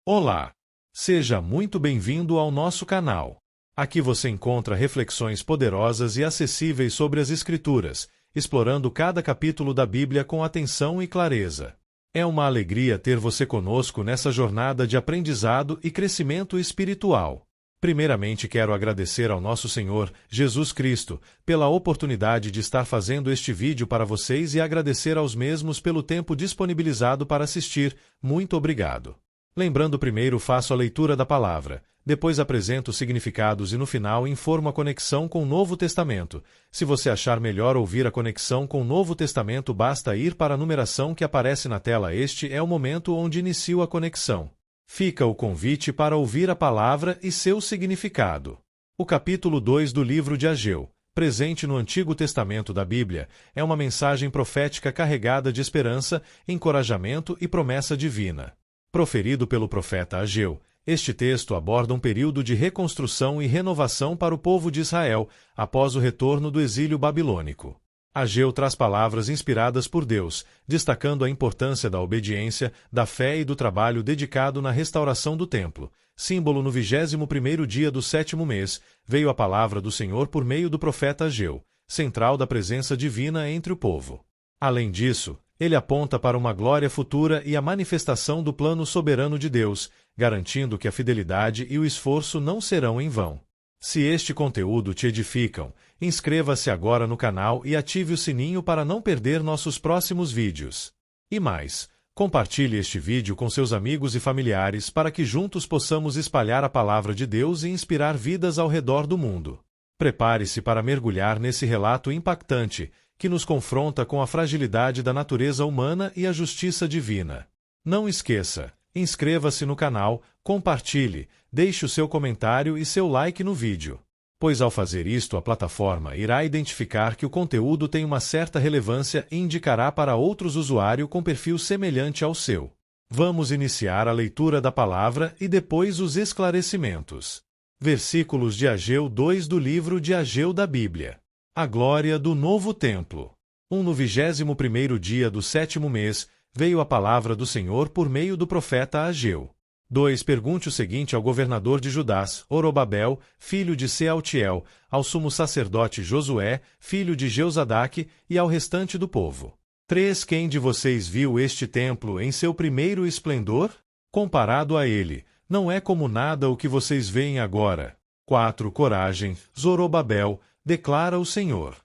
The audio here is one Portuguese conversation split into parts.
Olá! Seja muito bem-vindo ao nosso canal. Aqui você encontra reflexões poderosas e acessíveis sobre as Escrituras, explorando cada capítulo da Bíblia com atenção e clareza. É uma alegria ter você conosco nessa jornada de aprendizado e crescimento espiritual. Primeiramente, quero agradecer ao nosso Senhor, Jesus Cristo, pela oportunidade de estar fazendo este vídeo para vocês e agradecer aos mesmos pelo tempo disponibilizado para assistir. Muito obrigado. Lembrando, primeiro faço a leitura da palavra, depois apresento os significados e no final informo a conexão com o Novo Testamento. Se você achar melhor ouvir a conexão com o Novo Testamento, basta ir para a numeração que aparece na tela. Este é o momento onde inicio a conexão. Fica o convite para ouvir a palavra e seu significado. O capítulo 2 do livro de Ageu, presente no Antigo Testamento da Bíblia, é uma mensagem profética carregada de esperança, encorajamento e promessa divina. Proferido pelo profeta Ageu, este texto aborda um período de reconstrução e renovação para o povo de Israel após o retorno do exílio babilônico. Ageu traz palavras inspiradas por Deus, destacando a importância da obediência, da fé e do trabalho dedicado na restauração do templo. Símbolo: no 21º dia do 7º mês, veio a palavra do Senhor por meio do profeta Ageu, central da presença divina entre o povo. Além disso, ele aponta para uma glória futura e a manifestação do plano soberano de Deus, garantindo que a fidelidade e o esforço não serão em vão. Se este conteúdo te edificam, inscreva-se agora no canal e ative o sininho para não perder nossos próximos vídeos. E mais, compartilhe este vídeo com seus amigos e familiares para que juntos possamos espalhar a palavra de Deus e inspirar vidas ao redor do mundo. Prepare-se para mergulhar nesse relato impactante, que nos confronta com a fragilidade da natureza humana e a justiça divina. Não esqueça, inscreva-se no canal, compartilhe, deixe o seu comentário e seu like no vídeo. Pois ao fazer isto, a plataforma irá identificar que o conteúdo tem uma certa relevância e indicará para outros usuários com perfil semelhante ao seu. Vamos iniciar a leitura da palavra e depois os esclarecimentos. Versículos de Ageu 2 do livro de Ageu da Bíblia. A glória do novo templo. No 21º dia do 7º mês, veio a palavra do Senhor por meio do profeta Ageu. 2. Pergunte o seguinte ao governador de Judá, Zorobabel, filho de Sealtiel, ao sumo sacerdote Josué, filho de Jeozadaque, e ao restante do povo. 3. Quem de vocês viu este templo em seu primeiro esplendor? Comparado a ele, não é como nada o que vocês veem agora. 4. Coragem, Zorobabel, declara o Senhor.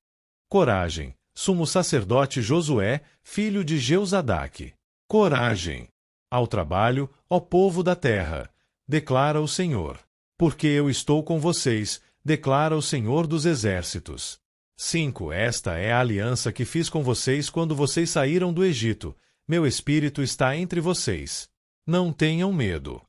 Coragem, sumo sacerdote Josué, filho de Jeozadaque. Coragem. Ao trabalho, ó povo da terra, declara o Senhor. Porque eu estou com vocês, declara o Senhor dos Exércitos. 5. Esta é a aliança que fiz com vocês quando vocês saíram do Egito. Meu espírito está entre vocês. Não tenham medo.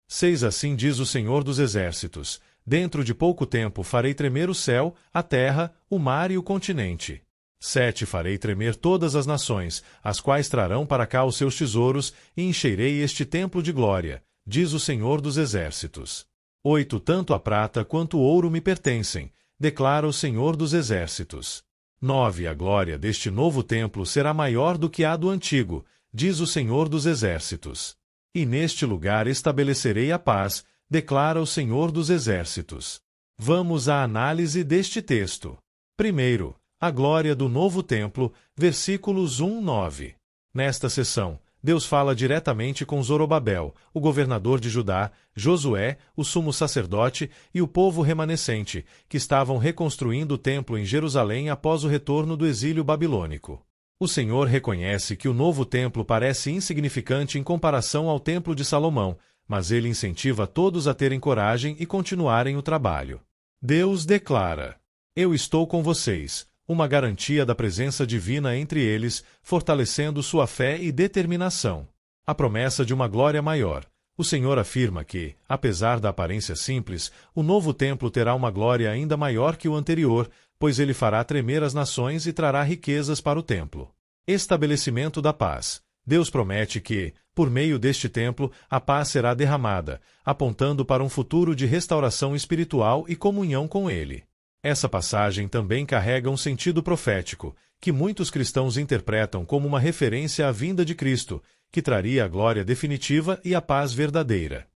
6. Assim diz o Senhor dos Exércitos: dentro de pouco tempo farei tremer o céu, a terra, o mar e o continente. 7. Farei tremer todas as nações, as quais trarão para cá os seus tesouros, e encherei este templo de glória, diz o Senhor dos Exércitos. 8. Tanto a prata quanto o ouro me pertencem, declara o Senhor dos Exércitos. 9. A glória deste novo templo será maior do que a do antigo, diz o Senhor dos Exércitos. E neste lugar estabelecerei a paz, declara o Senhor dos Exércitos. Vamos à análise deste texto. Primeiro, a glória do novo templo, versículos 1-9. Nesta seção, Deus fala diretamente com Zorobabel, o governador de Judá, Josué, o sumo sacerdote, e o povo remanescente, que estavam reconstruindo o templo em Jerusalém após o retorno do exílio babilônico. O Senhor reconhece que o novo templo parece insignificante em comparação ao templo de Salomão, mas ele incentiva todos a terem coragem e continuarem o trabalho. Deus declara: eu estou com vocês, uma garantia da presença divina entre eles, fortalecendo sua fé e determinação. A promessa de uma glória maior. O Senhor afirma que, apesar da aparência simples, o novo templo terá uma glória ainda maior que o anterior, pois ele fará tremer as nações e trará riquezas para o templo. Estabelecimento da paz. Deus promete que, por meio deste templo, a paz será derramada, apontando para um futuro de restauração espiritual e comunhão com Ele. Essa passagem também carrega um sentido profético, que muitos cristãos interpretam como uma referência à vinda de Cristo, que traria a glória definitiva e a paz verdadeira.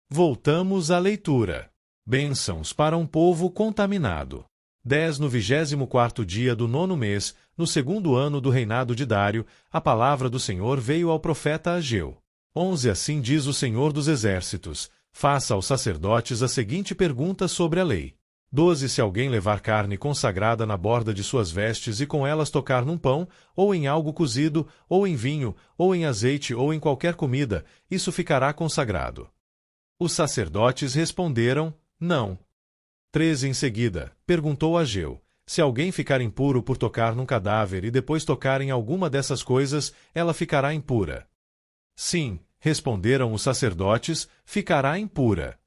Voltamos à leitura. Bênçãos para um povo contaminado. 10 No 24º dia do 9º mês, no 2º ano do reinado de Dário, a palavra do Senhor veio ao profeta Ageu. 11 Assim diz o Senhor dos Exércitos: faça aos sacerdotes a seguinte pergunta sobre a lei. 12 Se alguém levar carne consagrada na borda de suas vestes e com elas tocar num pão, ou em algo cozido, ou em vinho, ou em azeite, ou em qualquer comida, isso ficará consagrado. Os sacerdotes responderam: não. 13 Em seguida, perguntou Ageu: se alguém ficar impuro por tocar num cadáver e depois tocar em alguma dessas coisas, ela ficará impura. Sim, responderam os sacerdotes, ficará impura.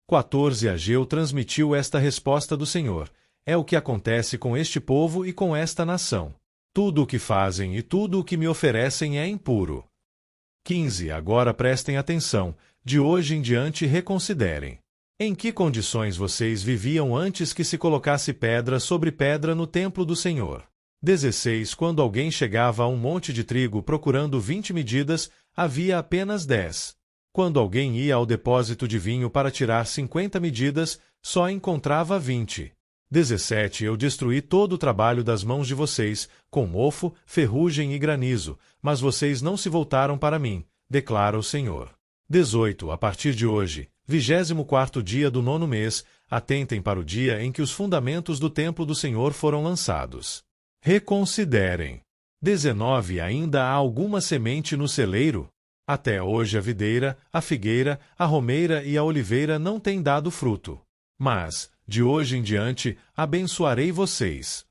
14 Ageu transmitiu esta resposta do Senhor: é o que acontece com este povo e com esta nação. Tudo o que fazem e tudo o que me oferecem é impuro. 15 Agora prestem atenção, de hoje em diante reconsiderem. Em que condições vocês viviam antes que se colocasse pedra sobre pedra no templo do Senhor? 16 Quando alguém chegava a um monte de trigo procurando 20 medidas, havia apenas 10. Quando alguém ia ao depósito de vinho para tirar 50 medidas, só encontrava 20. 17 Eu destruí todo o trabalho das mãos de vocês, com mofo, ferrugem e granizo, mas vocês não se voltaram para mim, declara o Senhor. 18 A partir de hoje, 24º dia do 9º mês, atentem para o dia em que os fundamentos do templo do Senhor foram lançados. Reconsiderem. 19 Ainda há alguma semente no celeiro? Até hoje a videira, a figueira, a romeira e a oliveira não têm dado fruto. Mas, de hoje em diante, abençoarei vocês.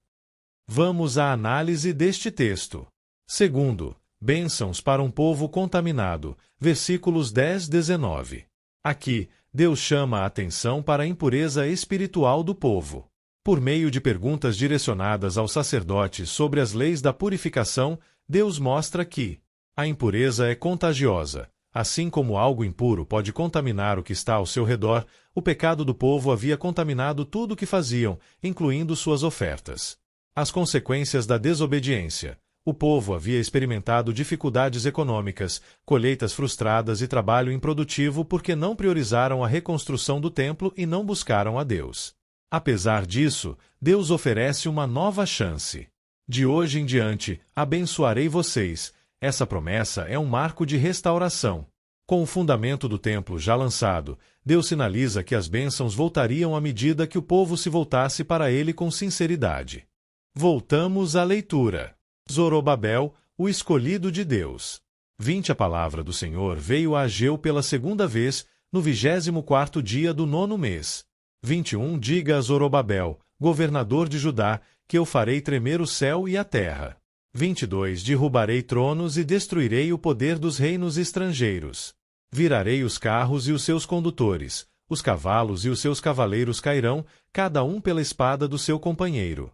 Vamos à análise deste texto. Segundo, bênçãos para um povo contaminado, versículos 10-19. Aqui, Deus chama a atenção para a impureza espiritual do povo. Por meio de perguntas direcionadas aos sacerdotes sobre as leis da purificação, Deus mostra que a impureza é contagiosa. Assim como algo impuro pode contaminar o que está ao seu redor, o pecado do povo havia contaminado tudo o que faziam, incluindo suas ofertas. As consequências da desobediência. O povo havia experimentado dificuldades econômicas, colheitas frustradas e trabalho improdutivo porque não priorizaram a reconstrução do templo e não buscaram a Deus. Apesar disso, Deus oferece uma nova chance. De hoje em diante, abençoarei vocês. Essa promessa é um marco de restauração. Com o fundamento do templo já lançado, Deus sinaliza que as bênçãos voltariam à medida que o povo se voltasse para ele com sinceridade. Voltamos à leitura. Zorobabel, o escolhido de Deus. 20 A palavra do Senhor veio a Ageu pela segunda vez, no 24º dia do 9º mês. 21 Diga a Zorobabel, governador de Judá, que eu farei tremer o céu e a terra. 22 Derrubarei tronos e destruirei o poder dos reinos estrangeiros. Virarei os carros e os seus condutores, os cavalos e os seus cavaleiros cairão, cada um pela espada do seu companheiro.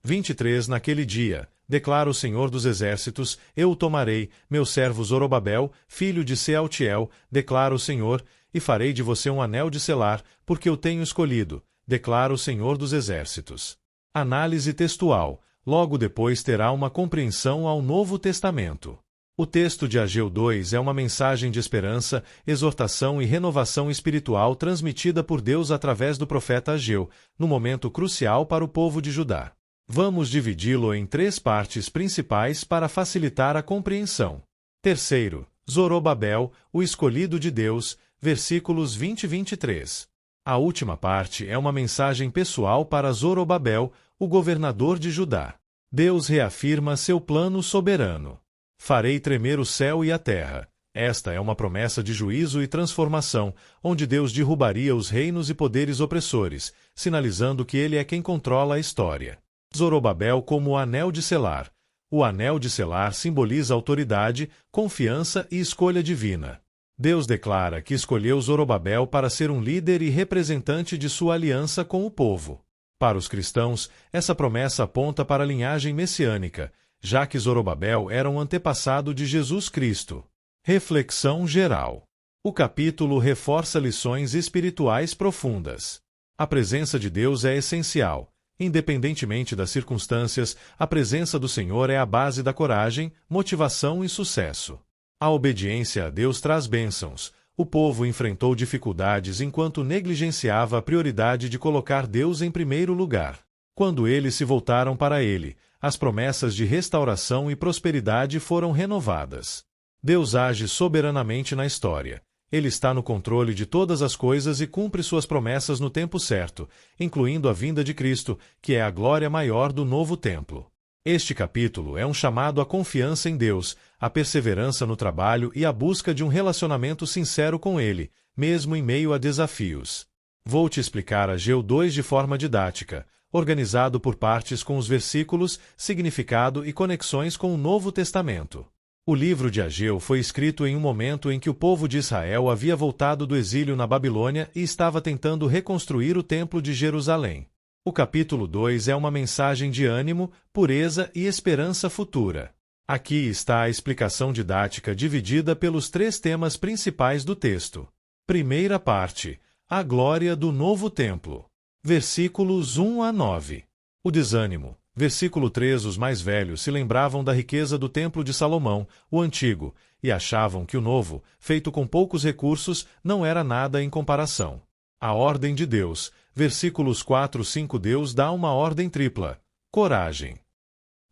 23 Naquele dia, declara o Senhor dos Exércitos, eu o tomarei, meu servo Zorobabel, filho de Sealtiel, declara o Senhor, e farei de você um anel de selar, porque eu tenho escolhido, declara o Senhor dos Exércitos. Análise textual. Logo depois terá uma compreensão ao Novo Testamento. O texto de Ageu 2 é uma mensagem de esperança, exortação e renovação espiritual transmitida por Deus através do profeta Ageu, no momento crucial para o povo de Judá. Vamos dividi-lo em 3 partes principais para facilitar a compreensão. Terceiro, Zorobabel, o escolhido de Deus, versículos 20 e 23. A última parte é uma mensagem pessoal para Zorobabel, o governador de Judá. Deus reafirma seu plano soberano. Farei tremer o céu e a terra. Esta é uma promessa de juízo e transformação, onde Deus derrubaria os reinos e poderes opressores, sinalizando que ele é quem controla a história. Zorobabel como o anel de selar. O anel de selar simboliza autoridade, confiança e escolha divina. Deus declara que escolheu Zorobabel para ser um líder e representante de sua aliança com o povo. Para os cristãos, essa promessa aponta para a linhagem messiânica, já que Zorobabel era um antepassado de Jesus Cristo. Reflexão geral. O capítulo reforça lições espirituais profundas. A presença de Deus é essencial. Independentemente das circunstâncias, a presença do Senhor é a base da coragem, motivação e sucesso. A obediência a Deus traz bênçãos. O povo enfrentou dificuldades enquanto negligenciava a prioridade de colocar Deus em primeiro lugar. Quando eles se voltaram para Ele, as promessas de restauração e prosperidade foram renovadas. Deus age soberanamente na história. Ele está no controle de todas as coisas e cumpre suas promessas no tempo certo, incluindo a vinda de Cristo, que é a glória maior do novo templo. Este capítulo é um chamado à confiança em Deus, à perseverança no trabalho e à busca de um relacionamento sincero com Ele, mesmo em meio a desafios. Vou te explicar Ageu 2 de forma didática, organizado por partes com os versículos, significado e conexões com o Novo Testamento. O livro de Ageu foi escrito em um momento em que o povo de Israel havia voltado do exílio na Babilônia e estava tentando reconstruir o Templo de Jerusalém. O capítulo 2 é uma mensagem de ânimo, pureza e esperança futura. Aqui está a explicação didática dividida pelos 3 temas principais do texto. Primeira parte: a glória do novo templo. Versículos 1 a 9. O desânimo. Versículo 3: Os mais velhos se lembravam da riqueza do templo de Salomão, o antigo, e achavam que o novo, feito com poucos recursos, não era nada em comparação. A ordem de Deus. Versículos 4-5. Deus dá uma ordem tripla: coragem.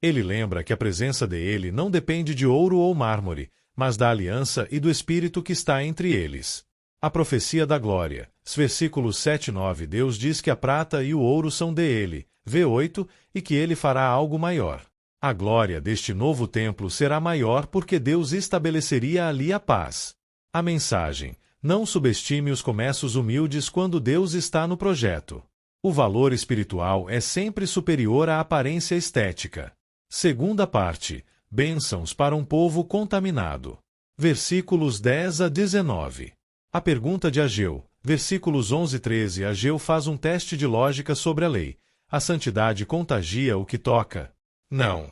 Ele lembra que a presença dele não depende de ouro ou mármore, mas da aliança e do Espírito que está entre eles. A profecia da glória. Versículos 7-9. Deus diz que a prata e o ouro são dele, V8, e que ele fará algo maior. A glória deste novo templo será maior porque Deus estabeleceria ali a paz. A mensagem: não subestime os começos humildes quando Deus está no projeto. O valor espiritual é sempre superior à aparência estética. Segunda parte: bênçãos para um povo contaminado. Versículos 10 a 19. A pergunta de Ageu. Versículos 11-13. Ageu faz um teste de lógica sobre a lei. A santidade contagia o que toca? Não.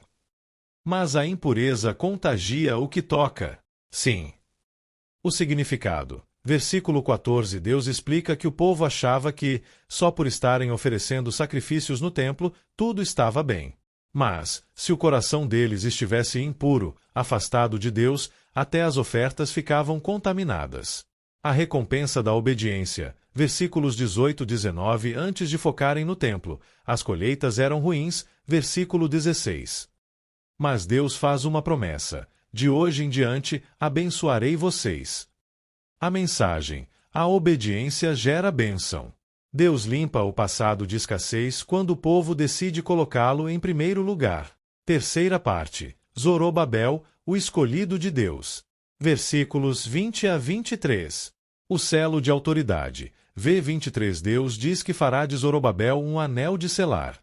Mas a impureza contagia o que toca? Sim. O significado. Versículo 14. Deus explica que o povo achava que, só por estarem oferecendo sacrifícios no templo, tudo estava bem. Mas, se o coração deles estivesse impuro, afastado de Deus, até as ofertas ficavam contaminadas. A recompensa da obediência. Versículos 18-19. Antes de focarem no templo, as colheitas eram ruins. Versículo 16. Mas Deus faz uma promessa: de hoje em diante, abençoarei vocês. A mensagem: a obediência gera bênção. Deus limpa o passado de escassez quando o povo decide colocá-lo em primeiro lugar. Terceira parte: Zorobabel, o escolhido de Deus. Versículos 20 a 23. O selo de autoridade. V23. Deus diz que fará de Zorobabel um anel de selar.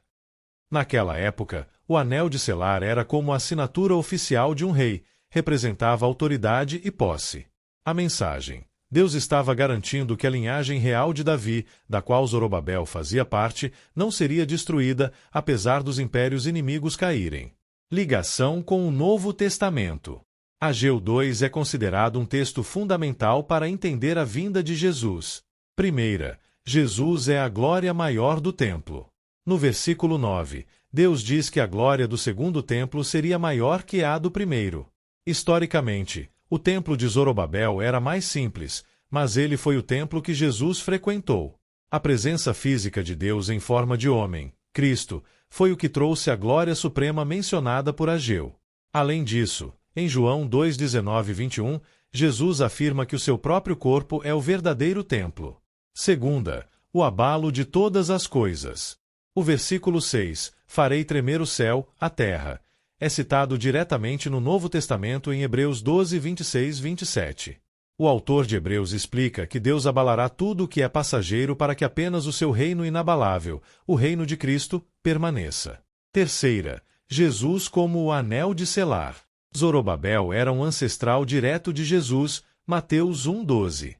Naquela época, o anel de selar era como a assinatura oficial de um rei, representava autoridade e posse. A mensagem: Deus estava garantindo que a linhagem real de Davi, da qual Zorobabel fazia parte, não seria destruída, apesar dos impérios inimigos caírem. Ligação com o Novo Testamento. Ageu 2 é considerado um texto fundamental para entender a vinda de Jesus. Primeira, Jesus é a glória maior do templo. No versículo 9, Deus diz que a glória do segundo templo seria maior que a do primeiro. Historicamente, o templo de Zorobabel era mais simples, mas ele foi o templo que Jesus frequentou. A presença física de Deus em forma de homem, Cristo, foi o que trouxe a glória suprema mencionada por Ageu. Além disso, em João 2:19-21, Jesus afirma que o seu próprio corpo é o verdadeiro templo. Segunda, o abalo de todas as coisas. O versículo 6, farei tremer o céu, a terra, é citado diretamente no Novo Testamento em Hebreus 12:26-27. O autor de Hebreus explica que Deus abalará tudo o que é passageiro para que apenas o seu reino inabalável, o reino de Cristo, permaneça. Terceira, Jesus como o anel de selar. Zorobabel era um ancestral direto de Jesus, Mateus 1:12.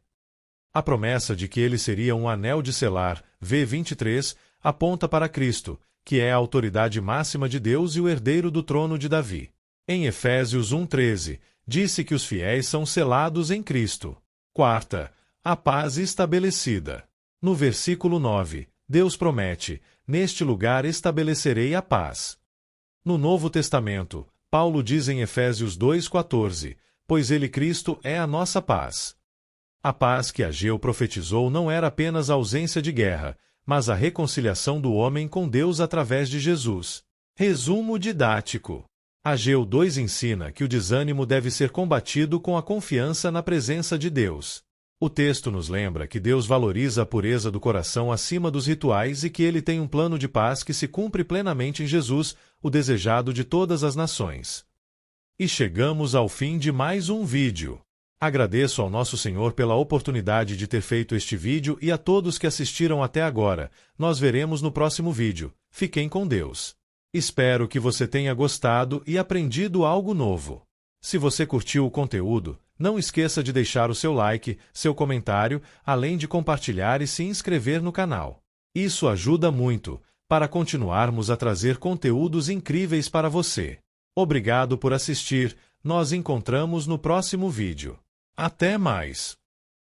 A promessa de que ele seria um anel de selar, V23, aponta para Cristo, que é a autoridade máxima de Deus e o herdeiro do trono de Davi. Em Efésios 1:13, disse que os fiéis são selados em Cristo. Quarta, a paz estabelecida. No versículo 9, Deus promete: neste lugar estabelecerei a paz. No Novo Testamento, Paulo diz em Efésios 2:14, pois ele, Cristo, é a nossa paz. A paz que Ageu profetizou não era apenas a ausência de guerra, mas a reconciliação do homem com Deus através de Jesus. Resumo didático. Ageu 2 ensina que o desânimo deve ser combatido com a confiança na presença de Deus. O texto nos lembra que Deus valoriza a pureza do coração acima dos rituais e que ele tem um plano de paz que se cumpre plenamente em Jesus, o desejado de todas as nações. E chegamos ao fim de mais um vídeo. Agradeço ao nosso Senhor pela oportunidade de ter feito este vídeo e a todos que assistiram até agora. Nós veremos no próximo vídeo. Fiquem com Deus. Espero que você tenha gostado e aprendido algo novo. Se você curtiu o conteúdo, não esqueça de deixar o seu like, seu comentário, além de compartilhar e se inscrever no canal. Isso ajuda muito para continuarmos a trazer conteúdos incríveis para você. Obrigado por assistir. Nós encontramos no próximo vídeo. Até mais!